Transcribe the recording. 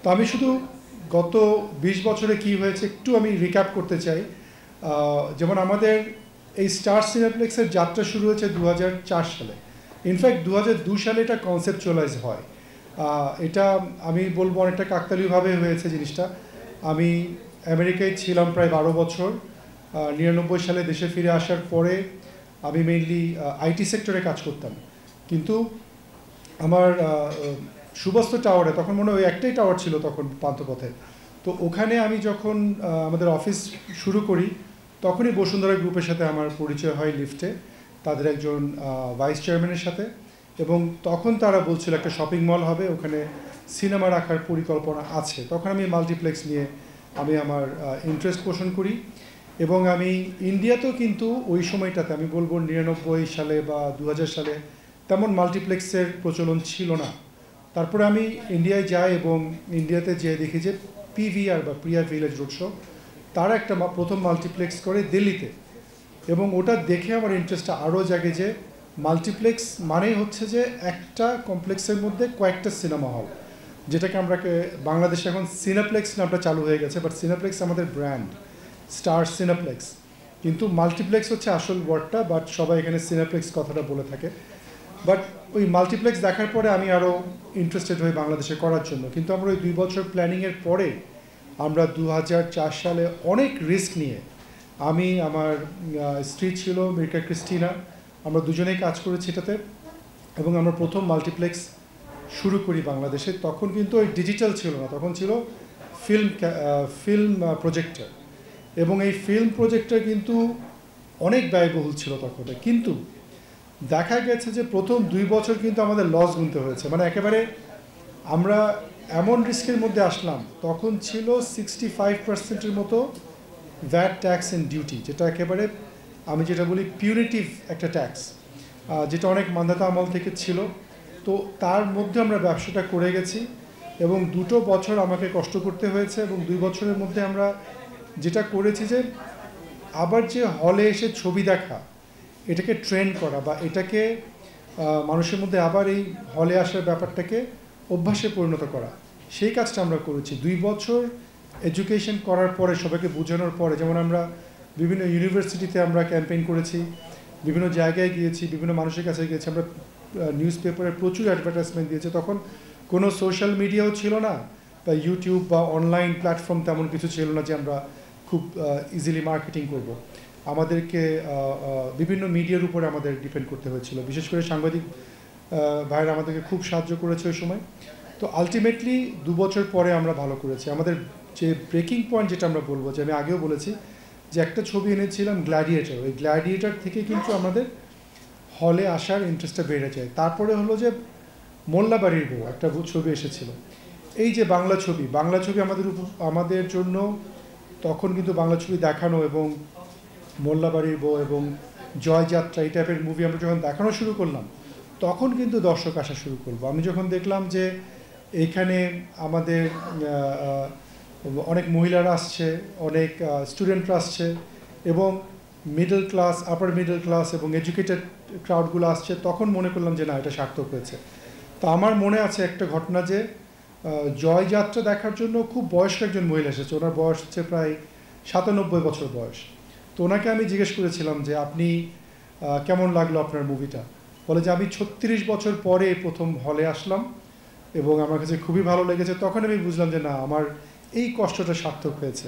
তো আমি শুধু গত ২০ বছরে কী হয়েছে একটু আমি রিক্যাপ করতে চাই। যেমন আমাদের এই স্টার সিনেপ্লেক্সের যাত্রা শুরু হয়েছে ২০০৪ সালে। ইনফ্যাক্ট ২০০২ সালে এটা কনসেপচুয়ালাইজ হয়। এটা আমি বলবো অনেকটা কাকতালীয়ভাবে হয়েছে জিনিসটা। আমি আমেরিকায় ছিলাম প্রায় ১২ বছর। ৯৯ সালে দেশে ফিরে আসার পরে আমি মেইনলি আইটি সেক্টরে কাজ করতাম, কিন্তু আমার সুবস্ত টাওয়ারে, তখন মনে হয় ওই একটাই টাওয়ার ছিল তখন পান্থপথে, তো ওখানে আমি যখন আমাদের অফিস শুরু করি তখনই বসুন্ধরা গ্রুপের সাথে আমার পরিচয় হয় লিফটে, তাদের একজন ভাইস চেয়ারম্যানের সাথে। এবং তখন তারা বলছিল একটা শপিং মল হবে, ওখানে সিনেমা রাখার পরিকল্পনা আছে। তখন আমি মাল্টিপ্লেক্স নিয়ে আমি আমার ইন্টারেস্ট পোষণ করি। এবং আমি ইন্ডিয়াতেও কিন্তু ওই সময়টাতে আমি বলবো ৯৯ সালে বা ২০০০ সালে তেমন মাল্টিপ্লেক্সের প্রচলন ছিল না। তারপরে আমি ইন্ডিয়ায় যাই এবং ইন্ডিয়াতে যেয়ে দেখি যে পিভিআর বা প্রিয়া ভিলেজ রোড শো, তারা একটা প্রথম মাল্টিপ্লেক্স করে দিল্লিতে। এবং ওটা দেখে আমার ইন্টারেস্টটা আরও জাগে যে মাল্টিপ্লেক্স মানেই হচ্ছে যে একটা কমপ্লেক্সের মধ্যে কয়েকটা সিনেমা হল, যেটাকে আমরা বাংলাদেশে এখন সিনেপ্লেক্স নামটা চালু হয়ে গেছে, বাট সিনেপ্লেক্স আমাদের ব্র্যান্ড, স্টার সিনেপ্লেক্স। কিন্তু মাল্টিপ্লেক্স হচ্ছে আসল ওয়ার্ডটা, বাট সবাই এখানে সিনেপ্লেক্স কথাটা বলে থাকে। বাট ওই মাল্টিপ্লেক্স দেখার পরে আমি আরও ইন্টারেস্টেড হই বাংলাদেশে করার জন্য। কিন্তু আমরা ওই ২ বছর প্ল্যানিংয়ের পরে আমরা ২০০৪ সালে অনেক রিস্ক নিয়ে, আমি, আমার স্ত্রী ছিল মির্কা ক্রিস্টিনা, আমরা দুজনেই কাজ করেছি এটাতে, এবং আমরা প্রথম মাল্টিপ্লেক্স শুরু করি বাংলাদেশে। তখন কিন্তু ওই ডিজিটাল ছিল না, তখন ছিল ফিল্ম প্রজেক্টর। এবং এই ফিল্ম প্রজেক্টর কিন্তু অনেক ব্যয়বহুল ছিল তখন। কিন্তু দেখা গেছে যে প্রথম ২ বছর কিন্তু আমাদের লস গুনতে হয়েছে, মানে একেবারে আমরা এমন রিস্কের মধ্যে আসলাম। তখন ছিল 65% মতো ভ্যাট ট্যাক্স অ্যান্ড ডিউটি, যেটা একেবারে আমি যেটা বলি পিউনিটিভ একটা ট্যাক্স, যেটা অনেক মান্ধাতা আমল থেকে ছিল। তো তার মধ্যে আমরা ব্যবসাটা করে গেছি এবং ২ বছর আমাকে কষ্ট করতে হয়েছে। এবং ২ বছরের মধ্যে আমরা যেটা করেছি যে আবার যে হলে এসে ছবি দেখা, এটাকে ট্রেন্ড করা বা এটাকে মানুষের মধ্যে আবার এই হলে আসার ব্যাপারটাকে অভ্যাসে পরিণত করা, সেই কাজটা আমরা করেছি। ২ বছর এডুকেশন করার পরে, সবাইকে বোঝানোর পরে, যেমন আমরা বিভিন্ন ইউনিভার্সিটিতে আমরা ক্যাম্পেইন করেছি, বিভিন্ন জায়গায় গিয়েছি, বিভিন্ন মানুষের কাছে গিয়েছি, আমরা নিউজ পেপারে প্রচুর অ্যাডভার্টাইজমেন্ট দিয়েছি। তখন কোনো সোশ্যাল মিডিয়াও ছিল না, বা ইউটিউব বা অনলাইন প্ল্যাটফর্ম তেমন কিছু ছিল না যে আমরা খুব ইজিলি মার্কেটিং করব। আমাদেরকে বিভিন্ন মিডিয়ার উপরে আমাদের ডিপেন্ড করতে হয়েছিল, বিশেষ করে সাংবাদিক ভাইরা আমাদেরকে খুব সাহায্য করেছে ওই সময়। তো আলটিমেটলি ২ বছর পরে আমরা ভালো করেছি। আমাদের যে ব্রেকিং পয়েন্ট, যেটা আমরা বলবো, যে আমি আগেও বলেছি যে একটা ছবি এনেছিলাম গ্ল্যাডিয়েটর, ওই গ্ল্যাডিয়েটর থেকে কিন্তু আমাদের হলে আসার ইন্টারেস্টটা বেড়ে যায়। তারপরে হলো যে মোল্লাবাড়ির বউ একটা ছবি এসেছিল। এই যে বাংলা ছবি আমাদের জন্য তখন কিন্তু বাংলা ছবি দেখানো এবং মোল্লাবাড়ির বউ এবং জয়যাত্রা, এই টাইপের মুভি আমরা যখন দেখানো শুরু করলাম, তখন কিন্তু দর্শক আসা শুরু করবো। আমি যখন দেখলাম যে এইখানে আমাদের অনেক মহিলারা আসছে, অনেক স্টুডেন্টরা আসছে, এবং মিডল ক্লাস, আপার মিডল ক্লাস এবং এডুকেটেড ক্রাউডগুলো আসছে, তখন মনে করলাম যে না, এটা সার্থক হয়েছে। তো আমার মনে আছে একটা ঘটনা, যে জয়যাত্রা দেখার জন্য খুব বয়স্ক একজন মহিলা এসেছে, ওনার বয়স হচ্ছে প্রায় ৯৭ বছর বয়স। তো ওনাকে আমি জিজ্ঞেস করেছিলাম যে আপনি কেমন লাগলো আপনার মুভিটা? বলে যে আমি ৩৬ বছর পরে প্রথম হলে আসলাম এবং আমার কাছে খুবই ভালো লেগেছে। তখন আমি বুঝলাম যে না, আমার এই কষ্টটা সার্থক হয়েছে।